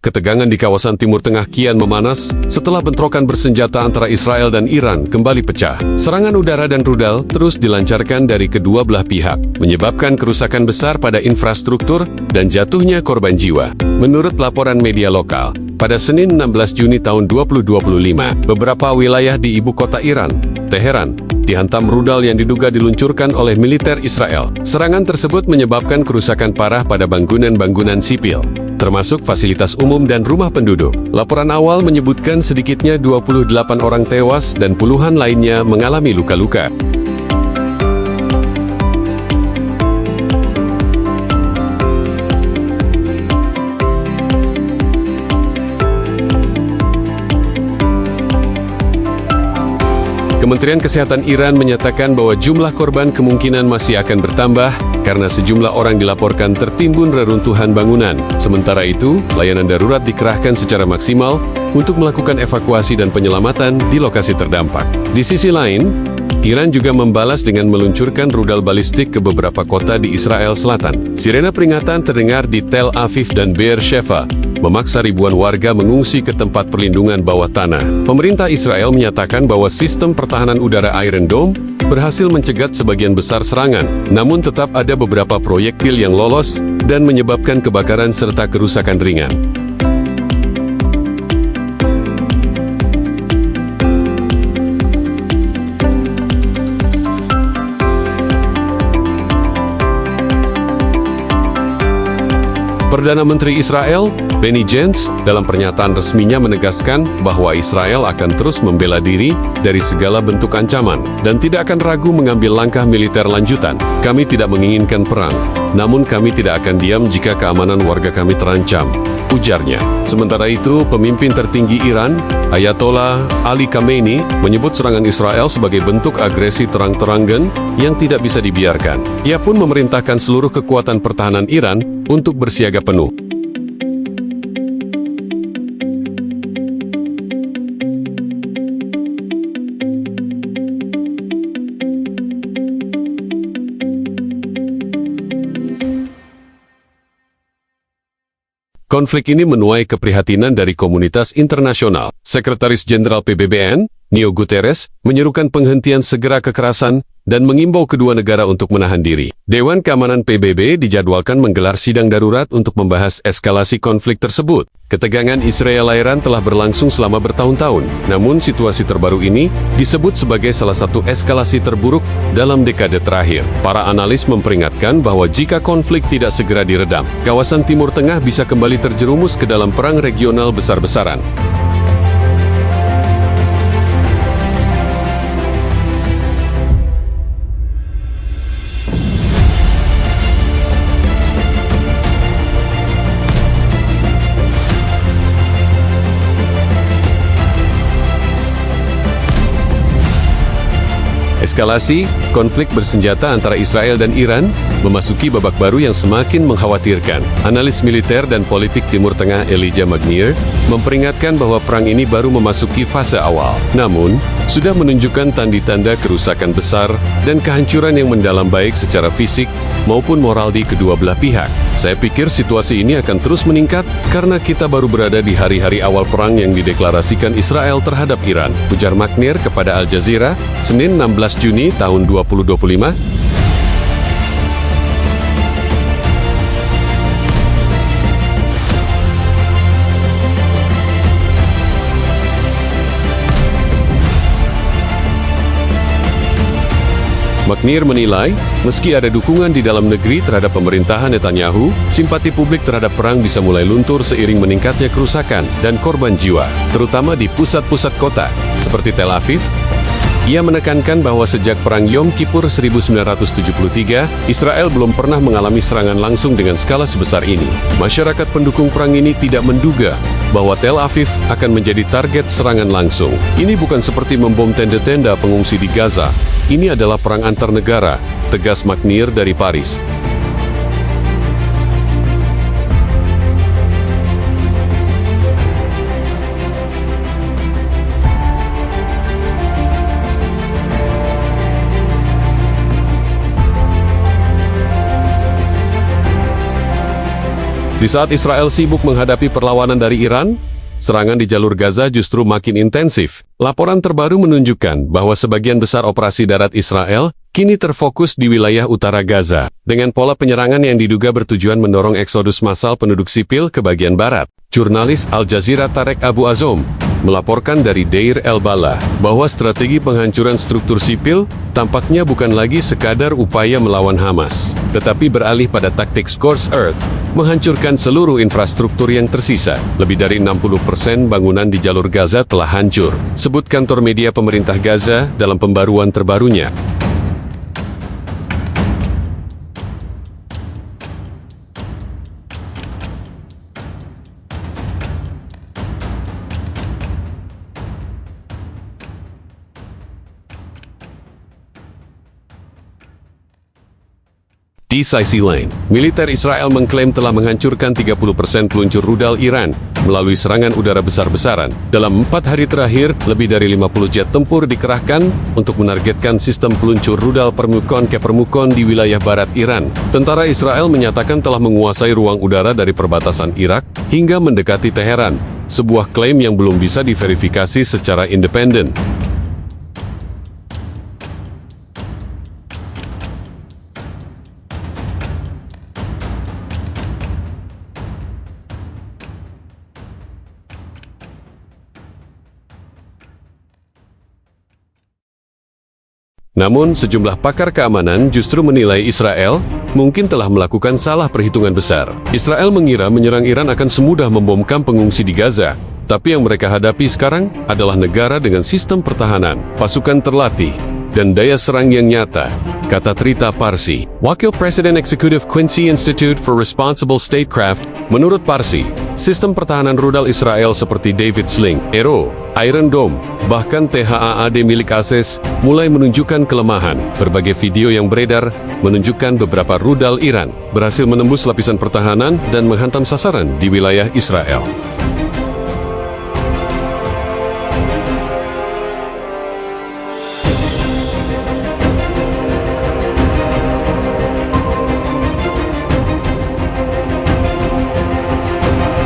ketegangan di kawasan Timur Tengah kian memanas setelah bentrokan bersenjata antara Israel dan Iran kembali pecah. Serangan udara dan rudal terus dilancarkan dari kedua belah pihak, menyebabkan kerusakan besar pada infrastruktur dan jatuhnya korban jiwa. Menurut laporan media lokal, pada Senin 16 Juni tahun 2025, beberapa wilayah di ibu kota Iran, Teheran, dihantam rudal yang diduga diluncurkan oleh militer Israel. Serangan tersebut menyebabkan kerusakan parah pada bangunan-bangunan sipil, termasuk fasilitas umum dan rumah penduduk. Laporan awal menyebutkan sedikitnya 28 orang tewas dan puluhan lainnya mengalami luka-luka. Kementerian Kesehatan Iran menyatakan bahwa jumlah korban kemungkinan masih akan bertambah karena sejumlah orang dilaporkan tertimbun reruntuhan bangunan. Sementara itu, layanan darurat dikerahkan secara maksimal untuk melakukan evakuasi dan penyelamatan di lokasi terdampak. Di sisi lain, Iran juga membalas dengan meluncurkan rudal balistik ke beberapa kota di Israel Selatan. Sirena peringatan terdengar di Tel Aviv dan Be'er Sheva, memaksa ribuan warga mengungsi ke tempat perlindungan bawah tanah. Pemerintah Israel menyatakan bahwa sistem pertahanan udara Iron Dome berhasil mencegat sebagian besar serangan, namun tetap ada beberapa proyektil yang lolos dan menyebabkan kebakaran serta kerusakan ringan. Perdana Menteri Israel, Benny Gantz, dalam pernyataan resminya menegaskan bahwa Israel akan terus membela diri dari segala bentuk ancaman dan tidak akan ragu mengambil langkah militer lanjutan. Kami tidak menginginkan perang, namun kami tidak akan diam jika keamanan warga kami terancam, ujarnya. Sementara itu, pemimpin tertinggi Iran, Ayatollah Ali Khamenei, menyebut serangan Israel sebagai bentuk agresi terang-terangan yang tidak bisa dibiarkan. Ia pun memerintahkan seluruh kekuatan pertahanan Iran untuk bersiaga penuh. Konflik ini menuai keprihatinan dari komunitas internasional. Sekretaris Jenderal PBB, Antonio Guterres, menyerukan penghentian segera kekerasan dan mengimbau kedua negara untuk menahan diri. Dewan Keamanan PBB dijadwalkan menggelar sidang darurat untuk membahas eskalasi konflik tersebut. Ketegangan Israel-Iran telah berlangsung selama bertahun-tahun, namun situasi terbaru ini disebut sebagai salah satu eskalasi terburuk dalam dekade terakhir. Para analis memperingatkan bahwa jika konflik tidak segera diredam, kawasan Timur Tengah bisa kembali terjerumus ke dalam perang regional besar-besaran. Eskalasi konflik bersenjata antara Israel dan Iran memasuki babak baru yang semakin mengkhawatirkan. Analis militer dan politik Timur Tengah Elijah Magnier memperingatkan bahwa perang ini baru memasuki fase awal. Namun, sudah menunjukkan tanda-tanda kerusakan besar dan kehancuran yang mendalam baik secara fisik maupun moral di kedua belah pihak. Saya pikir situasi ini akan terus meningkat karena kita baru berada di hari-hari awal perang yang dideklarasikan Israel terhadap Iran, ujar Magnier kepada Al Jazeera, Senin 16 Juni tahun 2025. Magnier menilai, meski ada dukungan di dalam negeri terhadap pemerintahan Netanyahu, simpati publik terhadap perang bisa mulai luntur seiring meningkatnya kerusakan dan korban jiwa, terutama di pusat-pusat kota, seperti Tel Aviv. Ia menekankan bahwa sejak Perang Yom Kippur 1973, Israel belum pernah mengalami serangan langsung dengan skala sebesar ini. Masyarakat pendukung perang ini tidak menduga bahwa Tel Aviv akan menjadi target serangan langsung. Ini bukan seperti membom tenda-tenda pengungsi di Gaza. Ini adalah perang antar negara, tegas Magnier dari Paris. Di saat Israel sibuk menghadapi perlawanan dari Iran, serangan di jalur Gaza justru makin intensif. Laporan terbaru menunjukkan bahwa sebagian besar operasi darat Israel kini terfokus di wilayah utara Gaza, dengan pola penyerangan yang diduga bertujuan mendorong eksodus massal penduduk sipil ke bagian barat. Jurnalis Al Jazeera Tarek Abu Azom melaporkan dari Deir el-Balah bahwa strategi penghancuran struktur sipil tampaknya bukan lagi sekadar upaya melawan Hamas, tetapi beralih pada taktik Scorched Earth, menghancurkan seluruh infrastruktur yang tersisa. Lebih dari 60% bangunan di jalur Gaza telah hancur, sebut kantor media pemerintah Gaza dalam pembaruan terbarunya. Di sisi lain, militer Israel mengklaim telah menghancurkan 30% peluncur rudal Iran melalui serangan udara besar-besaran. Dalam 4 hari terakhir, lebih dari 50 jet tempur dikerahkan untuk menargetkan sistem peluncur rudal permukon ke permukon di wilayah barat Iran. Tentara Israel menyatakan telah menguasai ruang udara dari perbatasan Irak hingga mendekati Teheran, sebuah klaim yang belum bisa diverifikasi secara independen. Namun, sejumlah pakar keamanan justru menilai Israel mungkin telah melakukan salah perhitungan besar. Israel mengira menyerang Iran akan semudah membomkam pengungsi di Gaza, tapi yang mereka hadapi sekarang adalah negara dengan sistem pertahanan, pasukan terlatih, dan daya serang yang nyata, kata Trita Parsi, Wakil Presiden Eksekutif Quincy Institute for Responsible Statecraft. Menurut Parsi, sistem pertahanan rudal Israel seperti David Sling, Arrow, Iron Dome, bahkan THAAD milik ASES mulai menunjukkan kelemahan. Berbagai video yang beredar menunjukkan beberapa rudal Iran berhasil menembus lapisan pertahanan dan menghantam sasaran di wilayah Israel.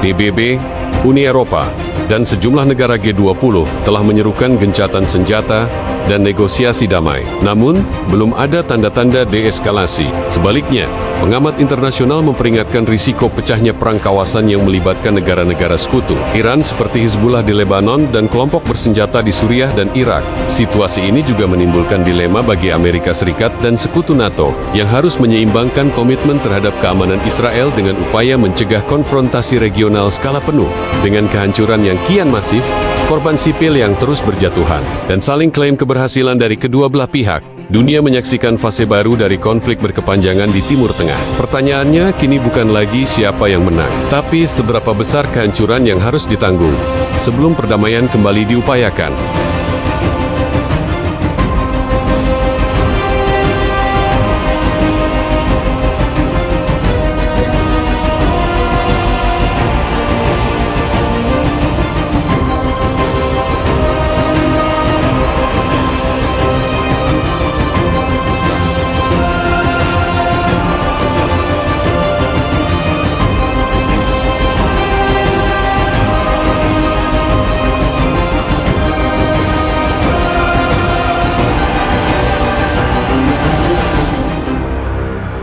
PBB, Uni Eropa, dan sejumlah negara G20 telah menyerukan gencatan senjata dan negosiasi damai. Namun, belum ada tanda-tanda deeskalasi. Sebaliknya, pengamat internasional memperingatkan risiko pecahnya perang kawasan yang melibatkan negara-negara sekutu. Iran seperti Hizbullah di Lebanon dan kelompok bersenjata di Suriah dan Irak. Situasi ini juga menimbulkan dilema bagi Amerika Serikat dan sekutu NATO yang harus menyeimbangkan komitmen terhadap keamanan Israel dengan upaya mencegah konfrontasi regional skala penuh. Dengan kehancuran yang kian masif, korban sipil yang terus berjatuhan, dan saling klaim keberhasilan dari kedua belah pihak, dunia menyaksikan fase baru dari konflik berkepanjangan di Timur Tengah. Pertanyaannya kini bukan lagi siapa yang menang, tapi seberapa besar kehancuran yang harus ditanggung sebelum perdamaian kembali diupayakan.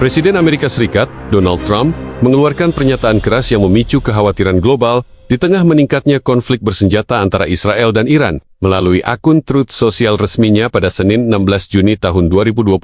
Presiden Amerika Serikat, Donald Trump, mengeluarkan pernyataan keras yang memicu kekhawatiran global di tengah meningkatnya konflik bersenjata antara Israel dan Iran. Melalui akun Truth Social resminya pada Senin 16 Juni tahun 2025,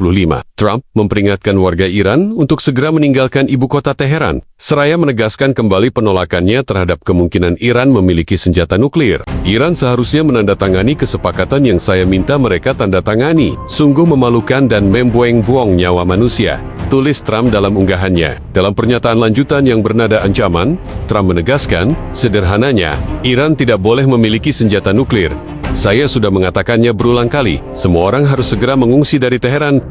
Trump memperingatkan warga Iran untuk segera meninggalkan ibu kota Teheran, seraya menegaskan kembali penolakannya terhadap kemungkinan Iran memiliki senjata nuklir. Iran seharusnya menandatangani kesepakatan yang saya minta mereka tanda tangani. Sungguh memalukan dan membuang-buang nyawa manusia, tulis Trump dalam unggahannya. Dalam pernyataan lanjutan yang bernada ancaman, Trump menegaskan, sederhananya, Iran tidak boleh memiliki senjata nuklir. Saya sudah mengatakannya berulang kali, semua orang harus segera mengungsi dari Teheran.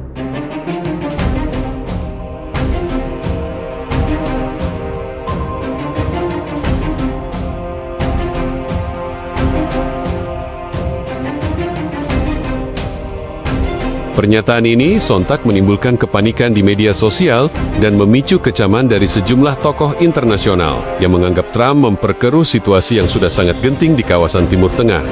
Pernyataan ini sontak menimbulkan kepanikan di media sosial dan memicu kecaman dari sejumlah tokoh internasional yang menganggap Trump memperkeruh situasi yang sudah sangat genting di kawasan Timur Tengah.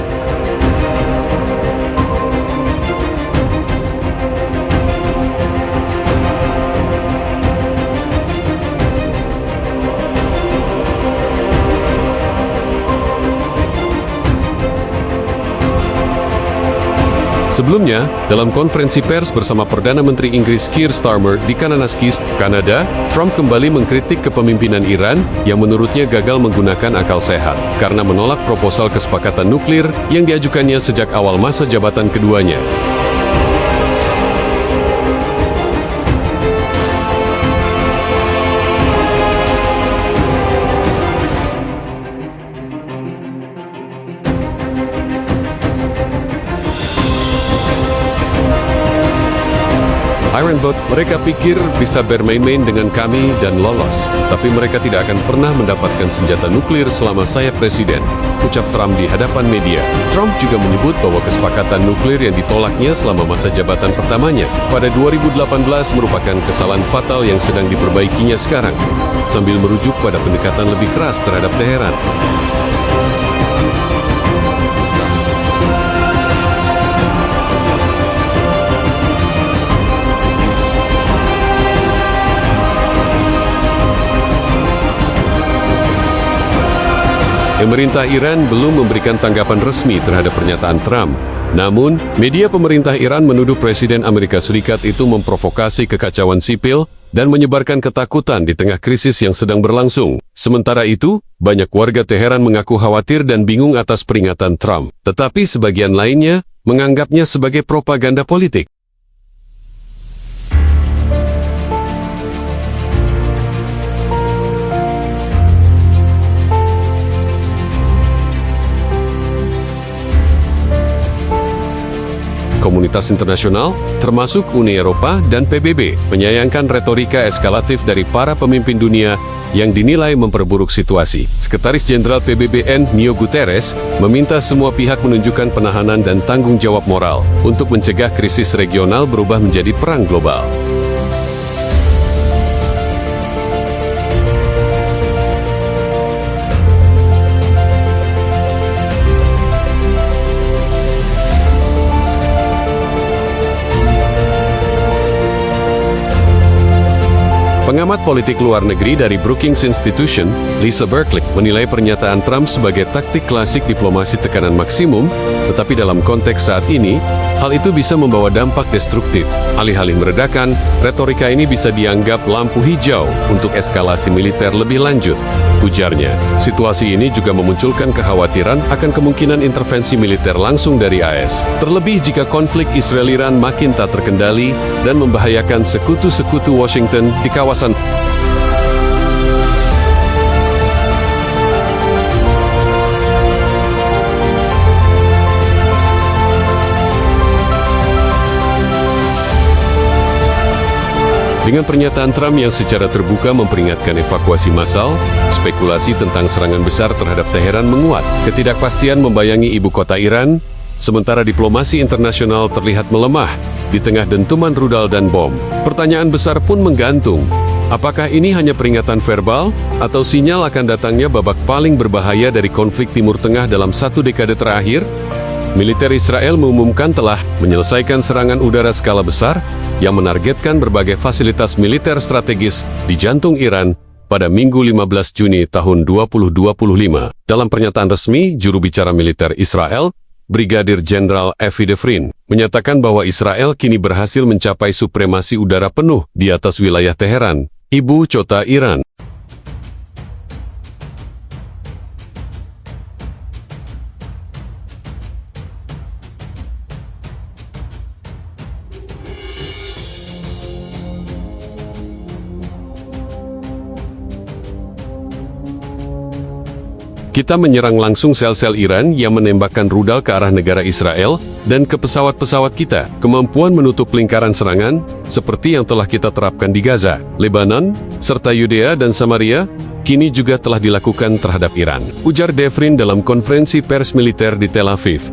Sebelumnya, dalam konferensi pers bersama Perdana Menteri Inggris Keir Starmer di Kananaskis, Kanada, Trump kembali mengkritik kepemimpinan Iran yang menurutnya gagal menggunakan akal sehat karena menolak proposal kesepakatan nuklir yang diajukannya sejak awal masa jabatan keduanya. Iron Boat, mereka pikir bisa bermain-main dengan kami dan lolos, tapi mereka tidak akan pernah mendapatkan senjata nuklir selama saya presiden, ucap Trump di hadapan media. Trump juga menyebut bahwa kesepakatan nuklir yang ditolaknya selama masa jabatan pertamanya pada 2018 merupakan kesalahan fatal yang sedang diperbaikinya sekarang, sambil merujuk pada pendekatan lebih keras terhadap Teheran. Pemerintah Iran belum memberikan tanggapan resmi terhadap pernyataan Trump. Namun, media pemerintah Iran menuduh Presiden Amerika Serikat itu memprovokasi kekacauan sipil dan menyebarkan ketakutan di tengah krisis yang sedang berlangsung. Sementara itu, banyak warga Teheran mengaku khawatir dan bingung atas peringatan Trump, tetapi sebagian lainnya menganggapnya sebagai propaganda politik. Komunitas internasional, termasuk Uni Eropa dan PBB, menyayangkan retorika eskalatif dari para pemimpin dunia yang dinilai memperburuk situasi. Sekretaris Jenderal PBB Antonio Guterres meminta semua pihak menunjukkan penahanan dan tanggung jawab moral untuk mencegah krisis regional berubah menjadi perang global. Pengamat politik luar negeri dari Brookings Institution, Lisa Berkley, menilai pernyataan Trump sebagai taktik klasik diplomasi tekanan maksimum, tetapi dalam konteks saat ini, hal itu bisa membawa dampak destruktif. Alih-alih meredakan, retorika ini bisa dianggap lampu hijau untuk eskalasi militer lebih lanjut. Ujarnya, situasi ini juga memunculkan kekhawatiran akan kemungkinan intervensi militer langsung dari AS. Terlebih jika konflik Israel-Iran makin tak terkendali dan membahayakan sekutu-sekutu Washington di kawasan. Dengan pernyataan Trump yang secara terbuka memperingatkan evakuasi massal, spekulasi tentang serangan besar terhadap Teheran menguat. Ketidakpastian membayangi ibu kota Iran, sementara diplomasi internasional terlihat melemah di tengah dentuman rudal dan bom. Pertanyaan besar pun menggantung, apakah ini hanya peringatan verbal atau sinyal akan datangnya babak paling berbahaya dari konflik Timur Tengah dalam satu dekade terakhir? Militer Israel mengumumkan telah menyelesaikan serangan udara skala besar yang menargetkan berbagai fasilitas militer strategis di jantung Iran pada Minggu 15 Juni tahun 2025. Dalam pernyataan resmi, juru bicara militer Israel, Brigadir Jenderal Avi Defrin, menyatakan bahwa Israel kini berhasil mencapai supremasi udara penuh di atas wilayah Teheran, ibu kota Iran. Kita menyerang langsung sel-sel Iran yang menembakkan rudal ke arah negara Israel dan ke pesawat-pesawat kita. Kemampuan menutup lingkaran serangan, seperti yang telah kita terapkan di Gaza, Lebanon, serta Yudea dan Samaria, kini juga telah dilakukan terhadap Iran, ujar Defrin dalam konferensi pers militer di Tel Aviv.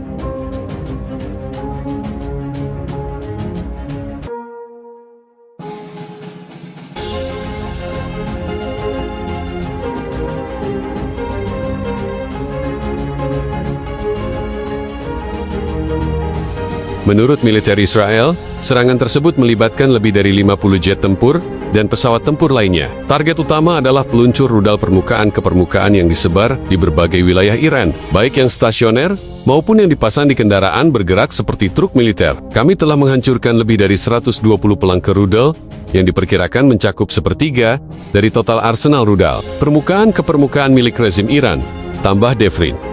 Menurut militer Israel, serangan tersebut melibatkan lebih dari 50 jet tempur dan pesawat tempur lainnya. Target utama adalah peluncur rudal permukaan ke permukaan yang disebar di berbagai wilayah Iran, baik yang stasioner maupun yang dipasang di kendaraan bergerak seperti truk militer. Kami telah menghancurkan lebih dari 120 pelangkar rudal yang diperkirakan mencakup sepertiga dari total arsenal rudal permukaan ke permukaan milik rezim Iran, tambah Devrin.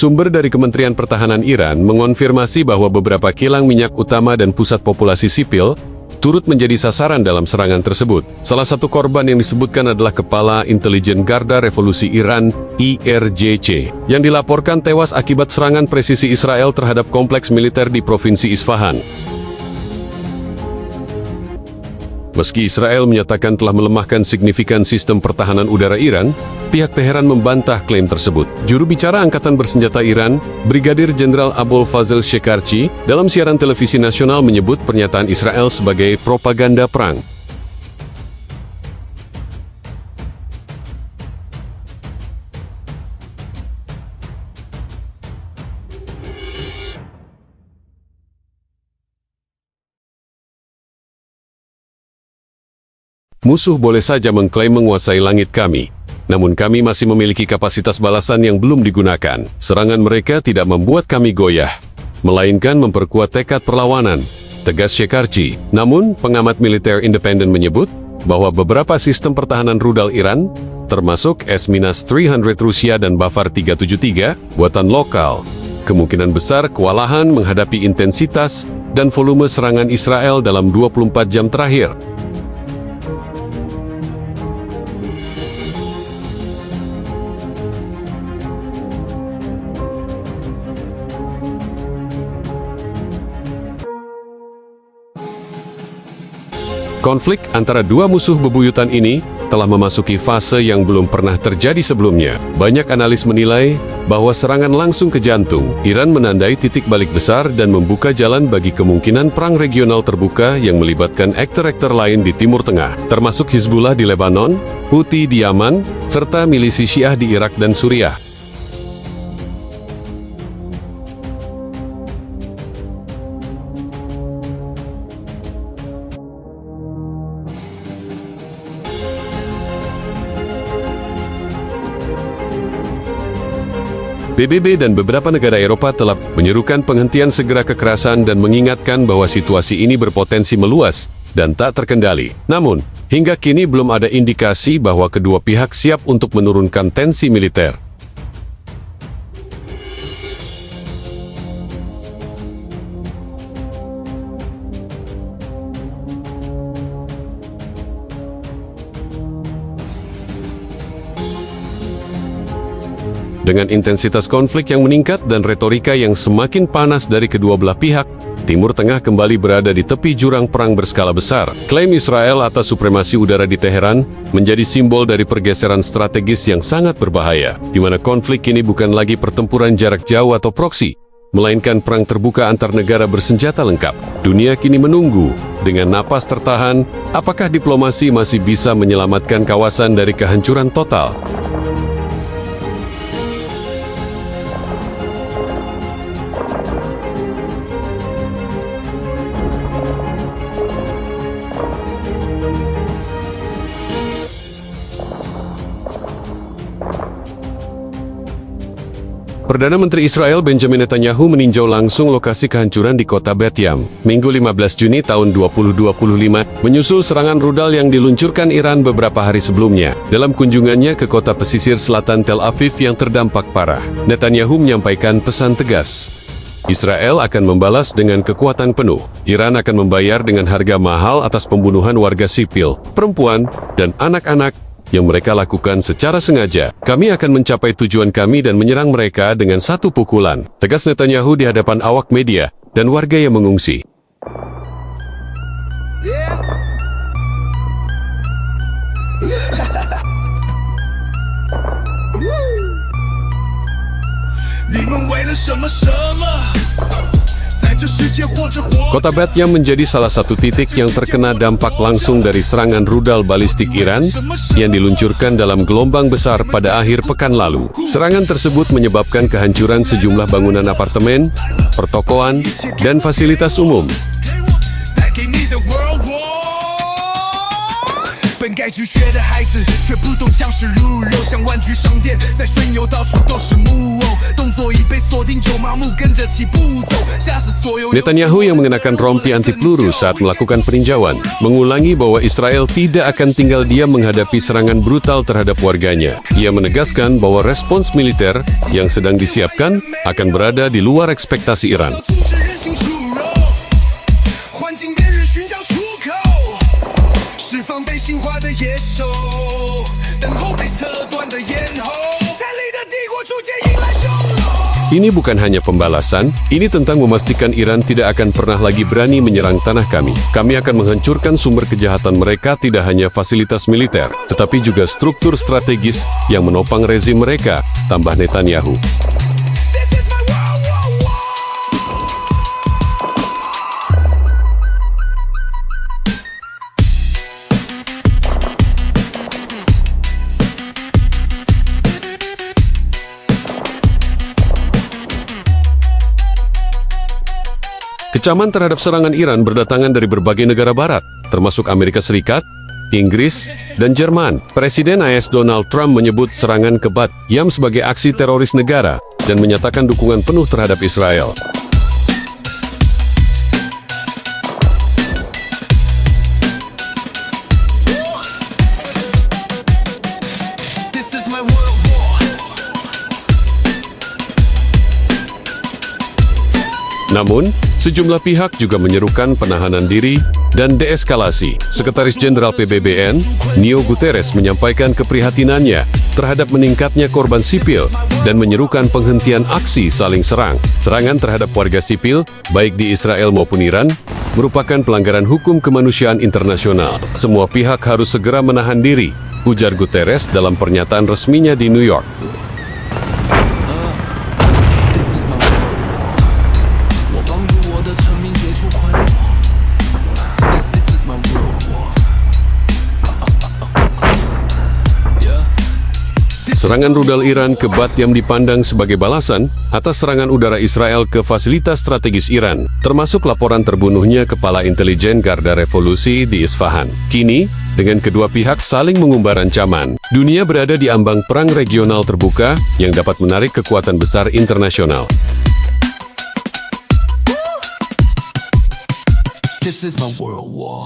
Sumber dari Kementerian Pertahanan Iran mengonfirmasi bahwa beberapa kilang minyak utama dan pusat populasi sipil turut menjadi sasaran dalam serangan tersebut. Salah satu korban yang disebutkan adalah Kepala Intelijen Garda Revolusi Iran, IRGC, yang dilaporkan tewas akibat serangan presisi Israel terhadap kompleks militer di Provinsi Isfahan. Meski Israel menyatakan telah melemahkan signifikan sistem pertahanan udara Iran, pihak Teheran membantah klaim tersebut. Juru bicara Angkatan Bersenjata Iran, Brigadir Jenderal Abul Fazl Shekarchi, dalam siaran televisi nasional menyebut pernyataan Israel sebagai propaganda perang. Musuh boleh saja mengklaim menguasai langit kami, namun kami masih memiliki kapasitas balasan yang belum digunakan. Serangan mereka tidak membuat kami goyah, melainkan memperkuat tekad perlawanan, tegas Shekarchi. Namun, pengamat militer independen menyebut bahwa beberapa sistem pertahanan rudal Iran, termasuk S-300 Rusia dan Bafar 373, buatan lokal, kemungkinan besar kewalahan menghadapi intensitas dan volume serangan Israel dalam 24 jam terakhir. Konflik antara dua musuh bebuyutan ini telah memasuki fase yang belum pernah terjadi sebelumnya. Banyak analis menilai bahwa serangan langsung ke jantung Iran menandai titik balik besar dan membuka jalan bagi kemungkinan perang regional terbuka yang melibatkan aktor-aktor lain di Timur Tengah, termasuk Hizbullah di Lebanon, Houthi di Yaman, serta milisi Syiah di Irak dan Suriah. PBB dan beberapa negara Eropa telah menyerukan penghentian segera kekerasan dan mengingatkan bahwa situasi ini berpotensi meluas dan tak terkendali. Namun, hingga kini belum ada indikasi bahwa kedua pihak siap untuk menurunkan tensi militer. Dengan intensitas konflik yang meningkat dan retorika yang semakin panas dari kedua belah pihak, Timur Tengah kembali berada di tepi jurang perang berskala besar. Klaim Israel atas supremasi udara di Teheran menjadi simbol dari pergeseran strategis yang sangat berbahaya, di mana konflik ini bukan lagi pertempuran jarak jauh atau proksi, melainkan perang terbuka antar negara bersenjata lengkap. Dunia kini menunggu dengan napas tertahan, apakah diplomasi masih bisa menyelamatkan kawasan dari kehancuran total. Perdana Menteri Israel Benjamin Netanyahu meninjau langsung lokasi kehancuran di kota Bet Yam, Minggu 15 Juni tahun 2025, menyusul serangan rudal yang diluncurkan Iran beberapa hari sebelumnya. Dalam kunjungannya ke kota pesisir selatan Tel Aviv yang terdampak parah, Netanyahu menyampaikan pesan tegas. Israel akan membalas dengan kekuatan penuh. Iran akan membayar dengan harga mahal atas pembunuhan warga sipil, perempuan, dan anak-anak yang mereka lakukan secara sengaja. Kami akan mencapai tujuan kami dan menyerang mereka dengan satu pukulan, tegas Netanyahu di hadapan awak media dan warga yang mengungsi. Kota Bat Yam menjadi salah satu titik yang terkena dampak langsung dari serangan rudal balistik Iran yang diluncurkan dalam gelombang besar pada akhir pekan lalu. Serangan tersebut menyebabkan kehancuran sejumlah bangunan apartemen, pertokoan, dan fasilitas umum. Netanyahu yang mengenakan rompi anti peluru saat melakukan peninjauan, mengulangi bahwa Israel tidak akan tinggal diam menghadapi serangan brutal terhadap warganya. Ia menegaskan bahwa respons militer yang sedang disiapkan akan berada di luar ekspektasi Iran. Ini bukan hanya pembalasan, ini tentang memastikan Iran tidak akan pernah lagi berani menyerang tanah kami. Kami akan menghancurkan sumber kejahatan mereka, tidak hanya fasilitas militer, tetapi juga struktur strategis yang menopang rezim mereka, tambah Netanyahu. Kecaman terhadap serangan Iran berdatangan dari berbagai negara barat, termasuk Amerika Serikat, Inggris, dan Jerman. Presiden AS Donald Trump menyebut serangan ke Bat Yam sebagai aksi teroris negara dan menyatakan dukungan penuh terhadap Israel. Namun, sejumlah pihak juga menyerukan penahanan diri dan deeskalasi. Sekretaris Jenderal PBB, Antonio Guterres, menyampaikan keprihatinannya terhadap meningkatnya korban sipil dan menyerukan penghentian aksi saling serang. Serangan terhadap warga sipil, baik di Israel maupun Iran, merupakan pelanggaran hukum kemanusiaan internasional. Semua pihak harus segera menahan diri, ujar Guterres dalam pernyataan resminya di New York. Serangan rudal Iran ke Bat Yam dipandang sebagai balasan atas serangan udara Israel ke fasilitas strategis Iran, termasuk laporan terbunuhnya kepala intelijen Garda Revolusi di Isfahan. Kini, dengan kedua pihak saling mengumbar ancaman, dunia berada di ambang perang regional terbuka yang dapat menarik kekuatan besar internasional. This is my world war.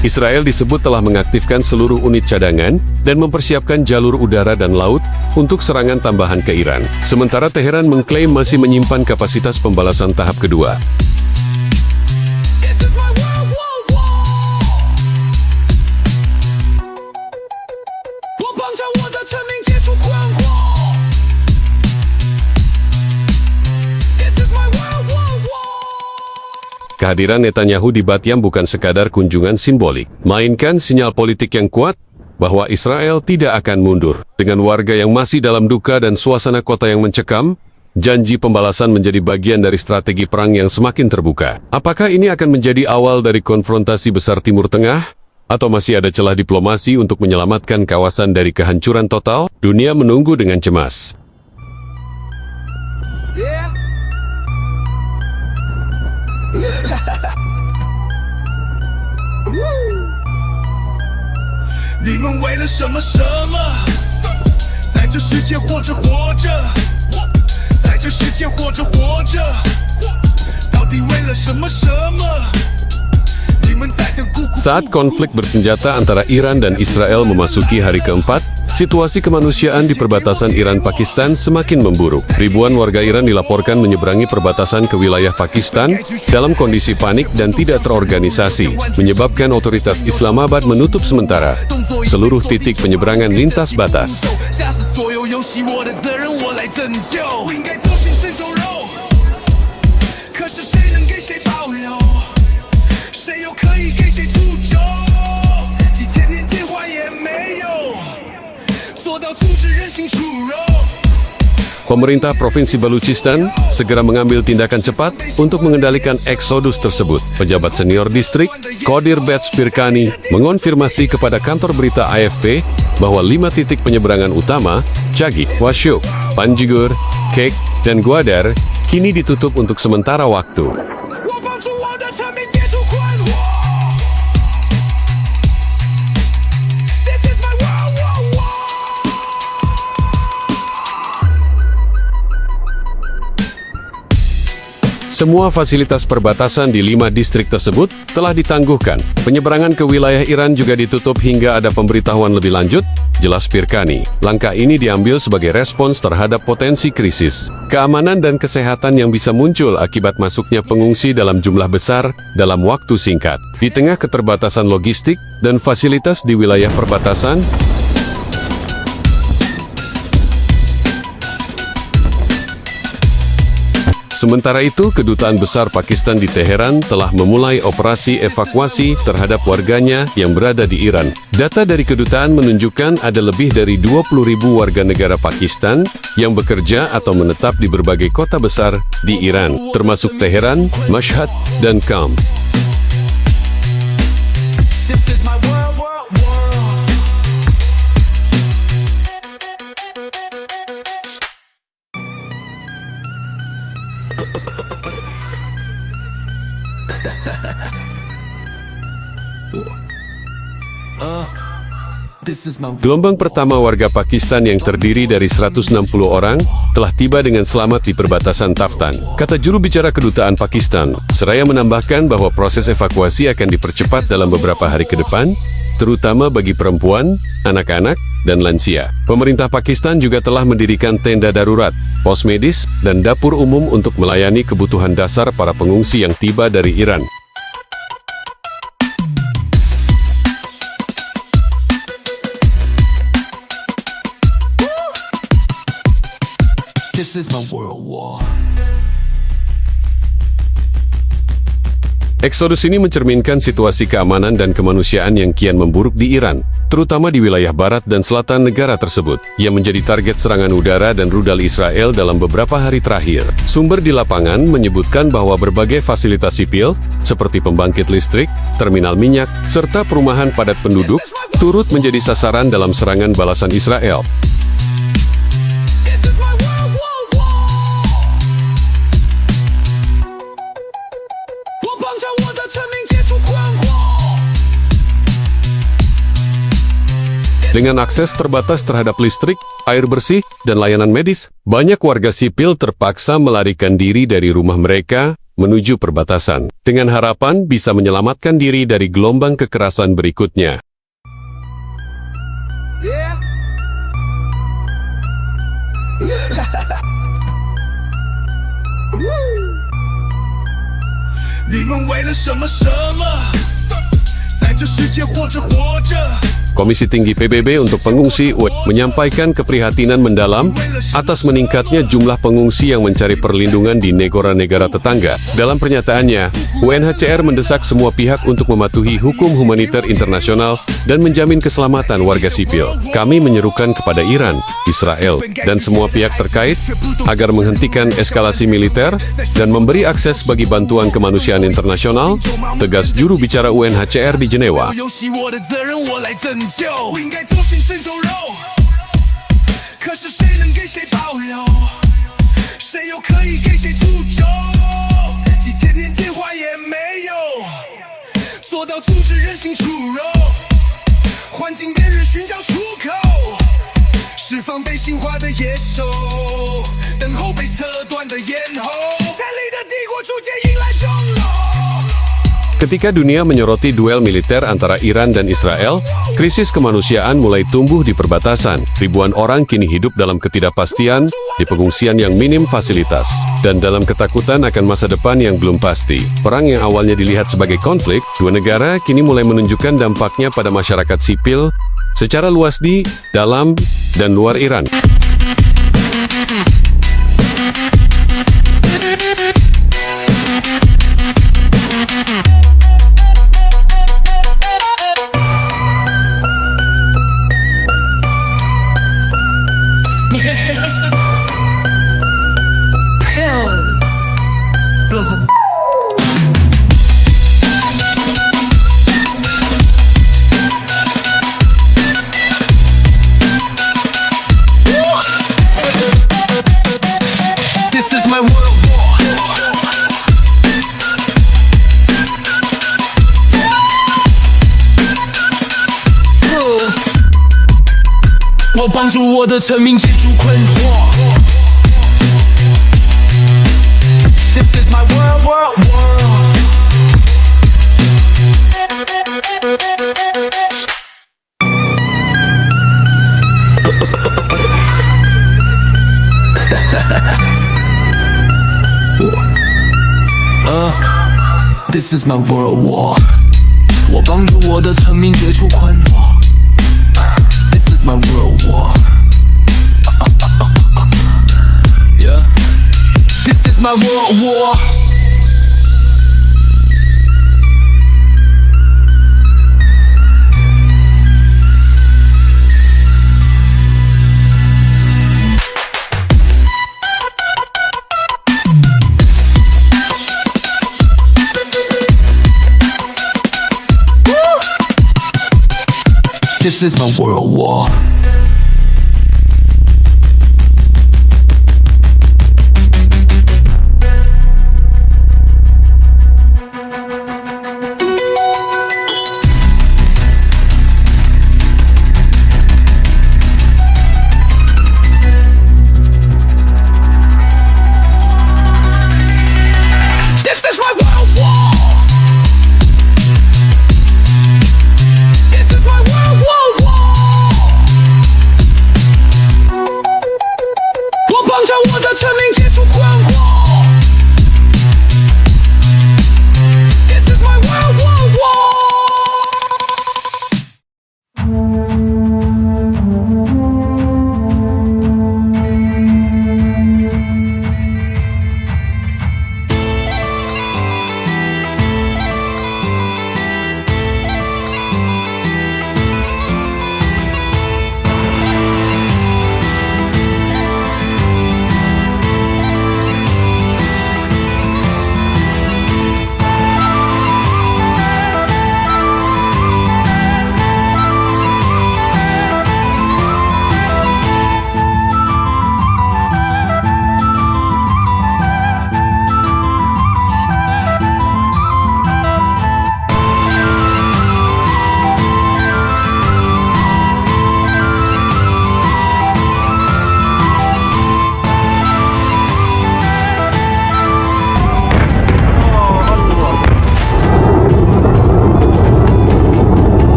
Israel disebut telah mengaktifkan seluruh unit cadangan dan mempersiapkan jalur udara dan laut untuk serangan tambahan ke Iran. Sementara Teheran mengklaim masih menyimpan kapasitas pembalasan tahap kedua. Kehadiran Netanyahu di Bat Yam bukan sekadar kunjungan simbolik, melainkan sinyal politik yang kuat bahwa Israel tidak akan mundur. Dengan warga yang masih dalam duka dan suasana kota yang mencekam, janji pembalasan menjadi bagian dari strategi perang yang semakin terbuka. Apakah ini akan menjadi awal dari konfrontasi besar Timur Tengah? Atau masih ada celah diplomasi untuk menyelamatkan kawasan dari kehancuran total? Dunia menunggu dengan cemas. Saat konflik bersenjata antara Iran dan Israel memasuki hari keempat, situasi kemanusiaan di perbatasan Iran-Pakistan semakin memburuk. Ribuan warga Iran dilaporkan menyeberangi perbatasan ke wilayah Pakistan dalam kondisi panik dan tidak terorganisasi, menyebabkan otoritas Islamabad menutup sementara seluruh titik penyeberangan lintas batas. Pemerintah Provinsi Baluchistan segera mengambil tindakan cepat untuk mengendalikan eksodus tersebut. Pejabat senior distrik, Qodir Bets Pirkani, mengonfirmasi kepada kantor berita AFP bahwa 5 titik penyeberangan utama, Chagi, Washuk, Panjigur, Kek, dan Gwadar, kini ditutup untuk sementara waktu. Semua fasilitas perbatasan di 5 distrik tersebut telah ditangguhkan. Penyeberangan ke wilayah Iran juga ditutup hingga ada pemberitahuan lebih lanjut, jelas Pirkani. Langkah ini diambil sebagai respons terhadap potensi krisis keamanan dan kesehatan yang bisa muncul akibat masuknya pengungsi dalam jumlah besar dalam waktu singkat. Di tengah keterbatasan logistik dan fasilitas di wilayah perbatasan, sementara itu, Kedutaan Besar Pakistan di Teheran telah memulai operasi evakuasi terhadap warganya yang berada di Iran. Data dari kedutaan menunjukkan ada lebih dari 20.000 warga negara Pakistan yang bekerja atau menetap di berbagai kota besar di Iran, termasuk Teheran, Mashhad, dan Qom. Gelombang pertama warga Pakistan yang terdiri dari 160 orang telah tiba dengan selamat di perbatasan Taftan, kata juru bicara Kedutaan Pakistan, seraya menambahkan bahwa proses evakuasi akan dipercepat dalam beberapa hari ke depan, terutama bagi perempuan, anak-anak, dan lansia. Pemerintah Pakistan juga telah mendirikan tenda darurat, pos medis, dan dapur umum untuk melayani kebutuhan dasar para pengungsi yang tiba dari Iran. This is my world war. Eksodus ini mencerminkan situasi keamanan dan kemanusiaan yang kian memburuk di Iran, terutama di wilayah barat dan selatan negara tersebut, yang menjadi target serangan udara dan rudal Israel dalam beberapa hari terakhir. Sumber di lapangan menyebutkan bahwa berbagai fasilitas sipil, seperti pembangkit listrik, terminal minyak, serta perumahan padat penduduk, turut menjadi sasaran dalam serangan balasan Israel. Dengan akses terbatas terhadap listrik, air bersih, dan layanan medis, banyak warga sipil terpaksa melarikan diri dari rumah mereka menuju perbatasan, dengan harapan bisa menyelamatkan diri dari gelombang kekerasan berikutnya. Komisi Tinggi PBB untuk Pengungsi UN menyampaikan keprihatinan mendalam atas meningkatnya jumlah pengungsi yang mencari perlindungan di negara-negara tetangga. Dalam pernyataannya, UNHCR mendesak semua pihak untuk mematuhi hukum humaniter internasional dan menjamin keselamatan warga sipil. Kami menyerukan kepada Iran, Israel, dan semua pihak terkait agar menghentikan eskalasi militer dan memberi akses bagi bantuan kemanusiaan internasional, tegas juru bicara UNHCR di Jenewa. Ketika dunia menyoroti duel militer antara Iran dan Israel, krisis kemanusiaan mulai tumbuh di perbatasan. Ribuan orang kini hidup dalam ketidakpastian, di pengungsian yang minim fasilitas, dan dalam ketakutan akan masa depan yang belum pasti. Perang yang awalnya dilihat sebagai konflik, dua negara kini mulai menunjukkan dampaknya pada masyarakat sipil secara luas di, dalam, dan luar Iran. 我帮助我的臣民解除困惑。This is my world, world, world. This is my world war. 我帮助我的臣民解除困惑。This is my world war. Yeah. This is my world war. This is my world war.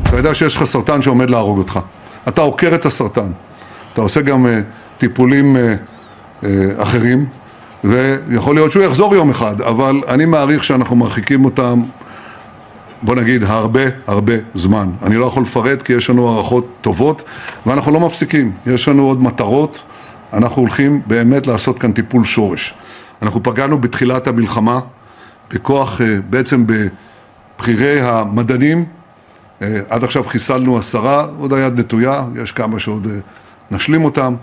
אתה יודע שיש לך סרטן שעומד להרוג אותך. אתה עוקר את הסרטן. אתה עושה גם טיפולים אחרים, ויכול להיות שהוא יחזור יום אחד, אבל אני מעריך שאנחנו מרחיקים אותם, בוא נגיד, הרבה זמן. אני לא יכול לפרט כי יש לנו הערכות טובות, ואנחנו לא מפסיקים. יש לנו עוד מטרות. אנחנו הולכים באמת לעשות כאן טיפול שורש. אנחנו פגענו בתחילת המלחמה, בכוח, בעצם בבחירי המדענים. עד עכשיו חיסלנו 10, עוד היד נטויה, יש כמה שעוד נשלים אותם.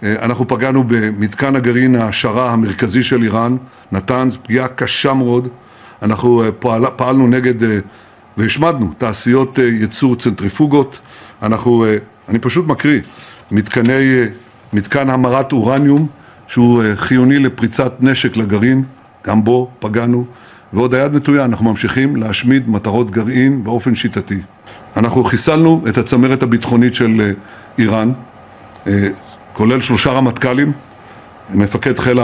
אנחנו פגענו במתקן הגרעין העשרה המרכזי של איראן, נתנז, פגיעה קשה מאוד. אנחנו פעלנו נגד והשמדנו תעשיות ייצור צנטריפוגות. אני פשוט מקריא, מתקני מתקן המרת אורניום שהוא חיוני לפריצת נשק לגרעין, גם בו פגענו, ועוד היד נטויה, אנחנו ממשיכים להשמיד מטרות גרעין באופן שיטתי. אנחנו חיסלנו את הצמרת הביטחונית של איראן, כולל 3 רמטכ"לים, מפקד חיל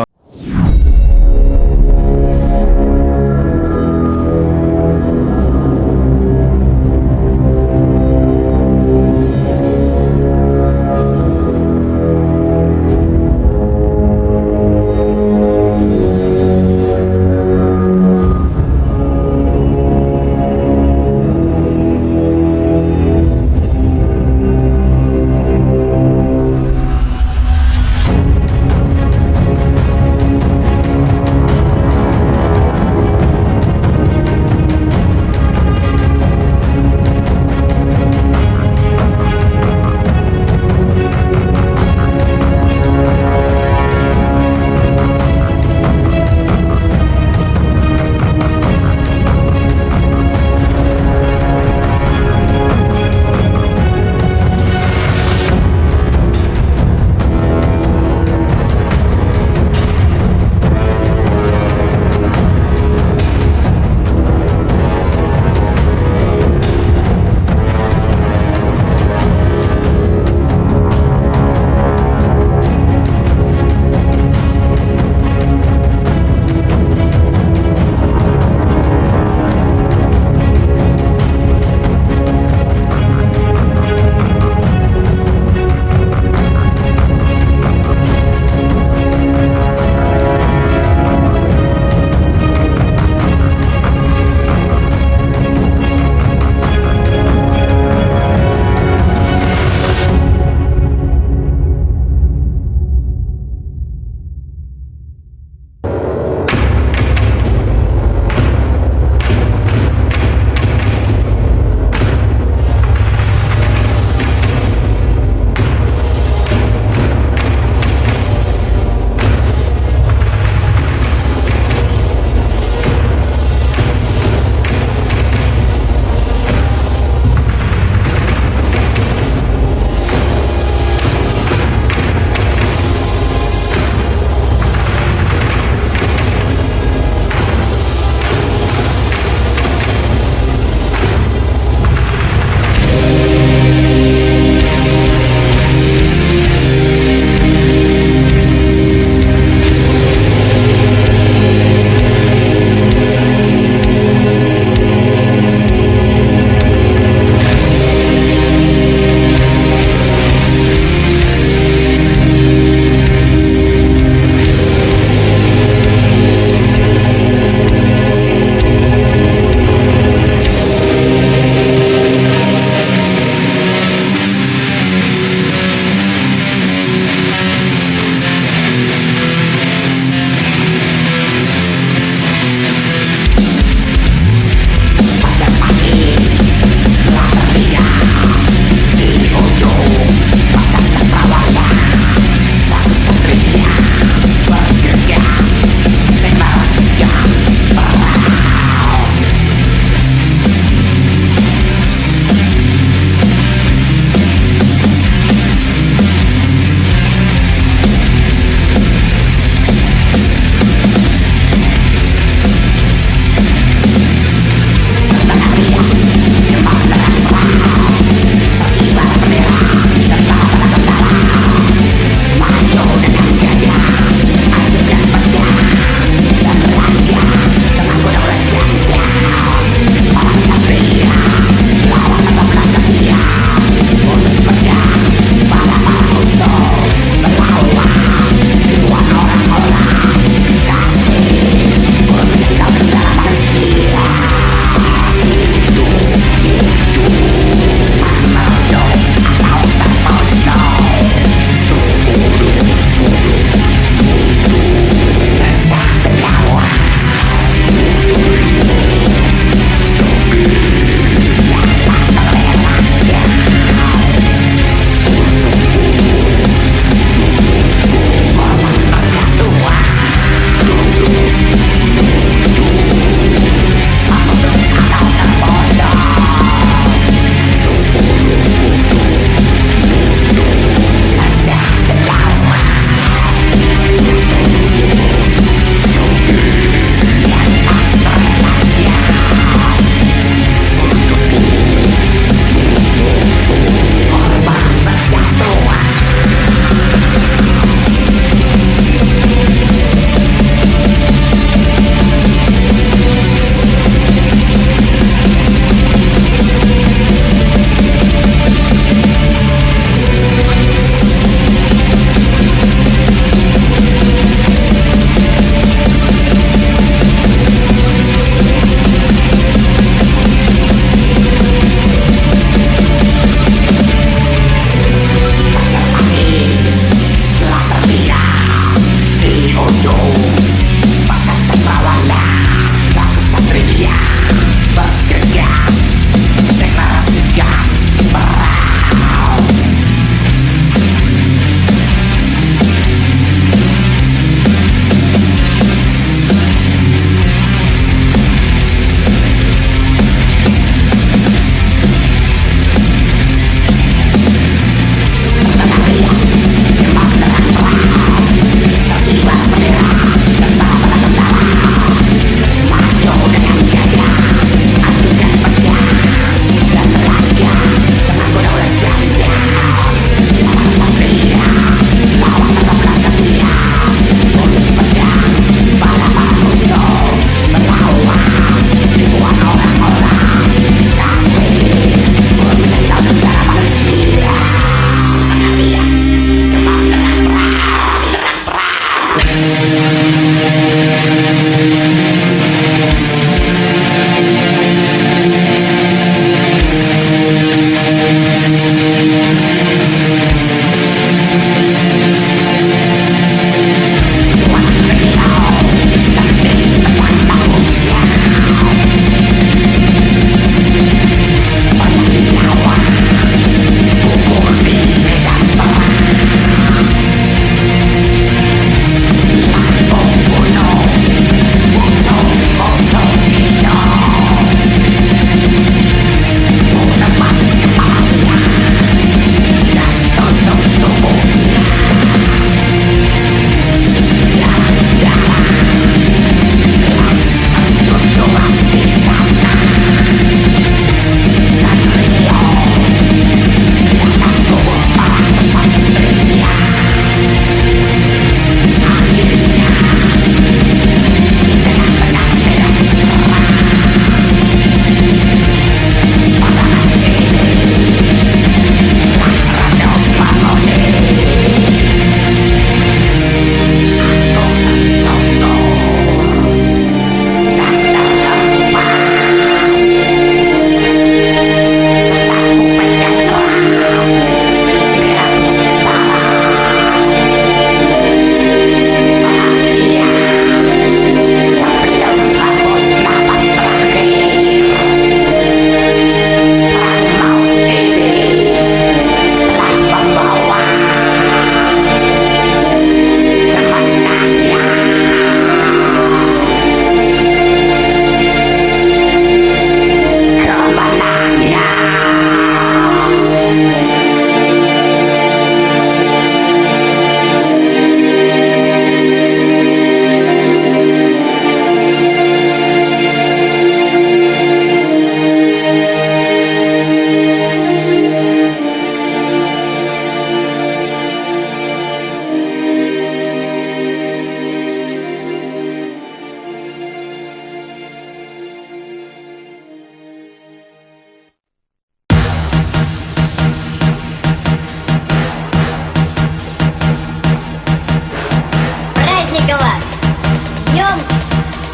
Днем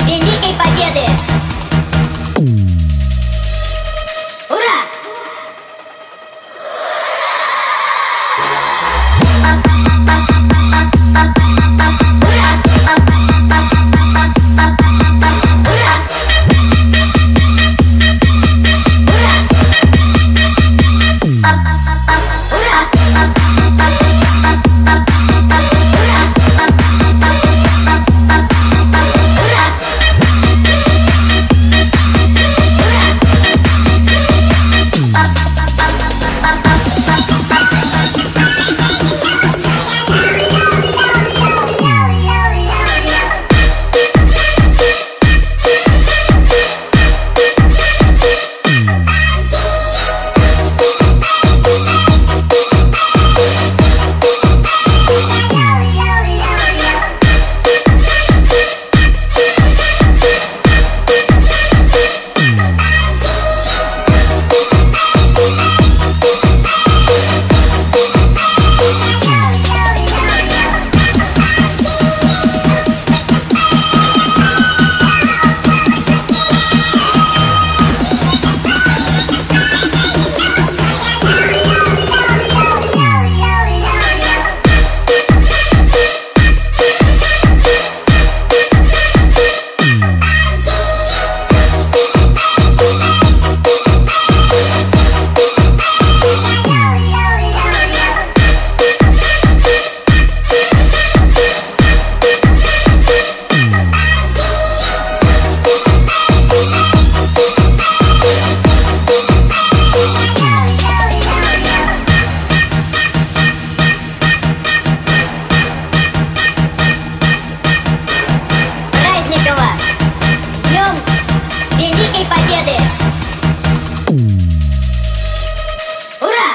Великой Победы! Ура! Праздникова! С Днем Великой Победы! Ура!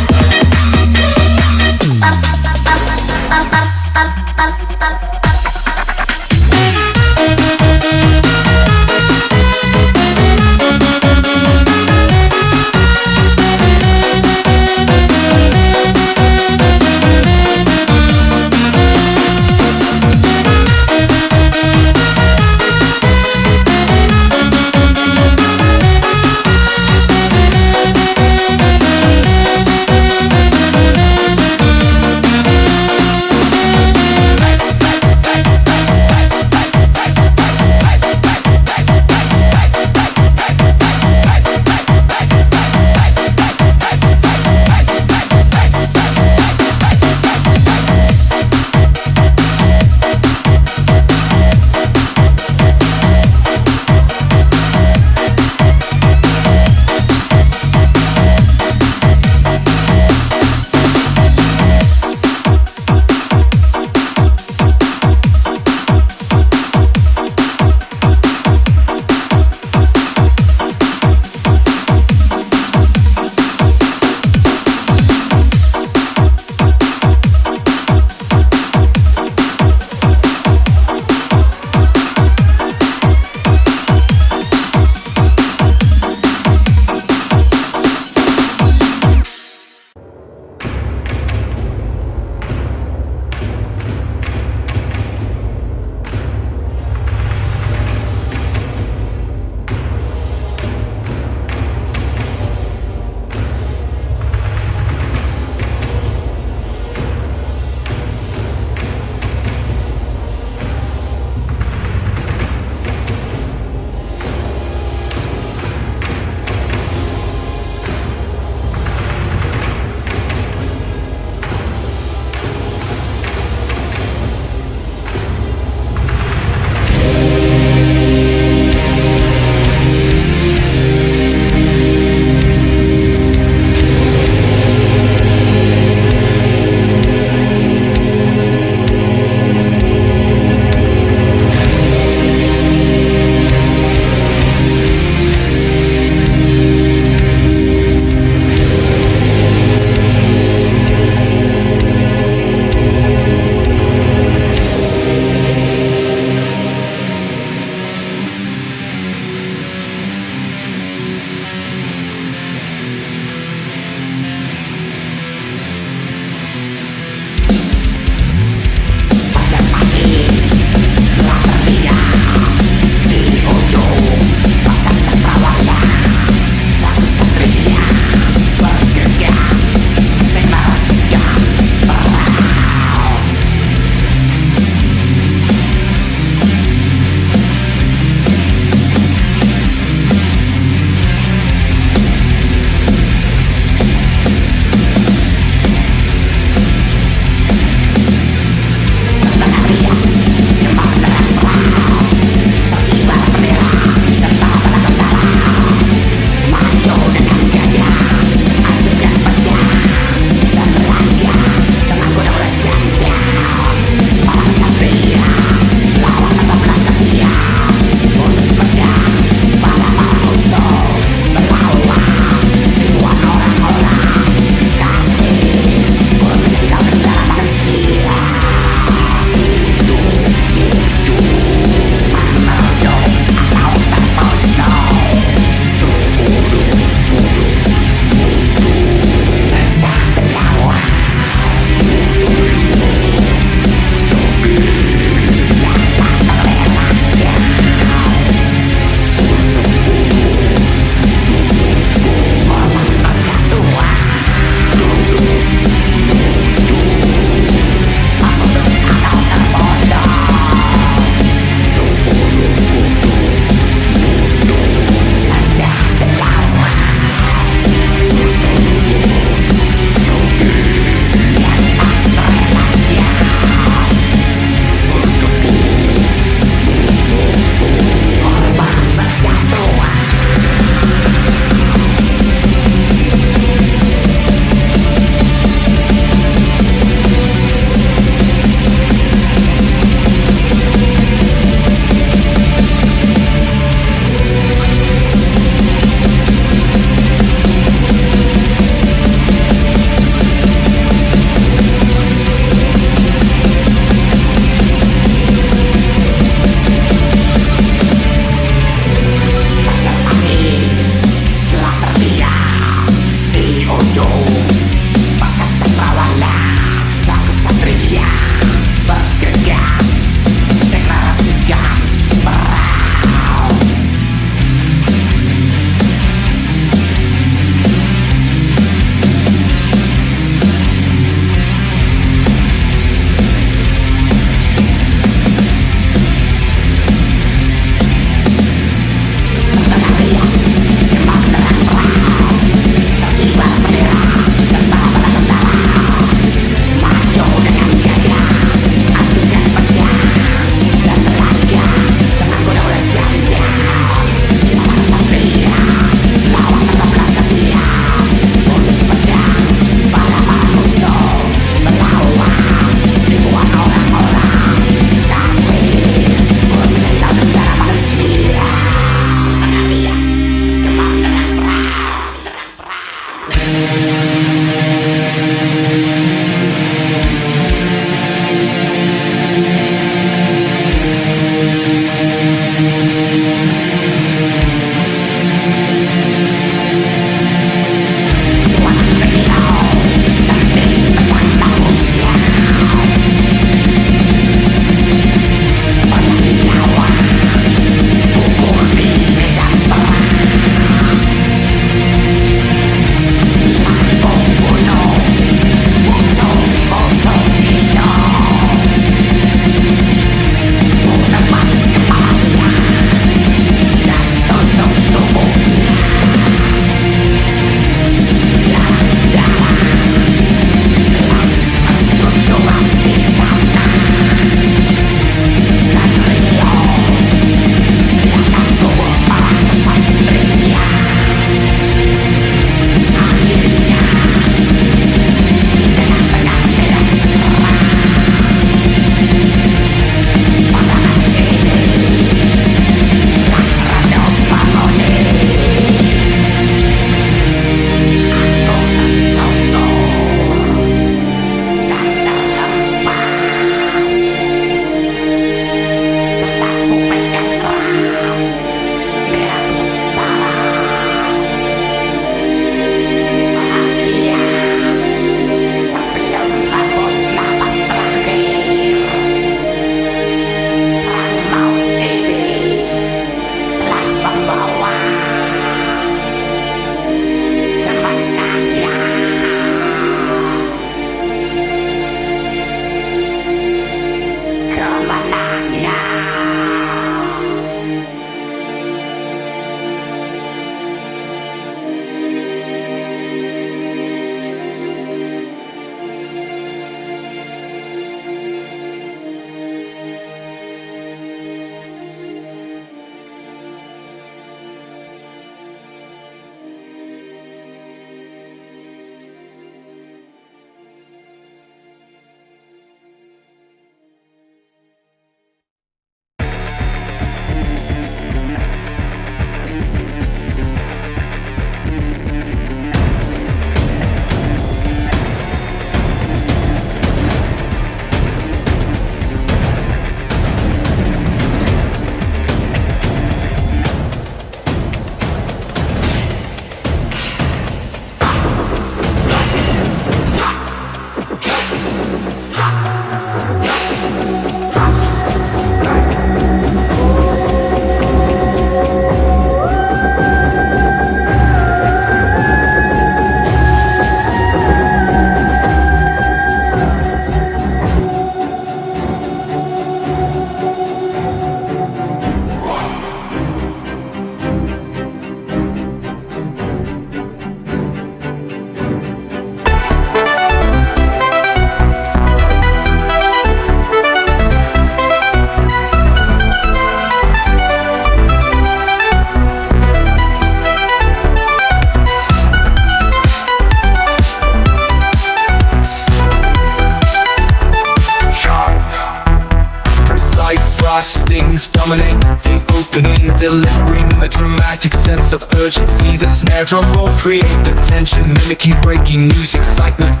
our stings dominate the opening, delivering a dramatic sense of urgency. The snare drum rolls create the tension, mimicking breaking news, excitement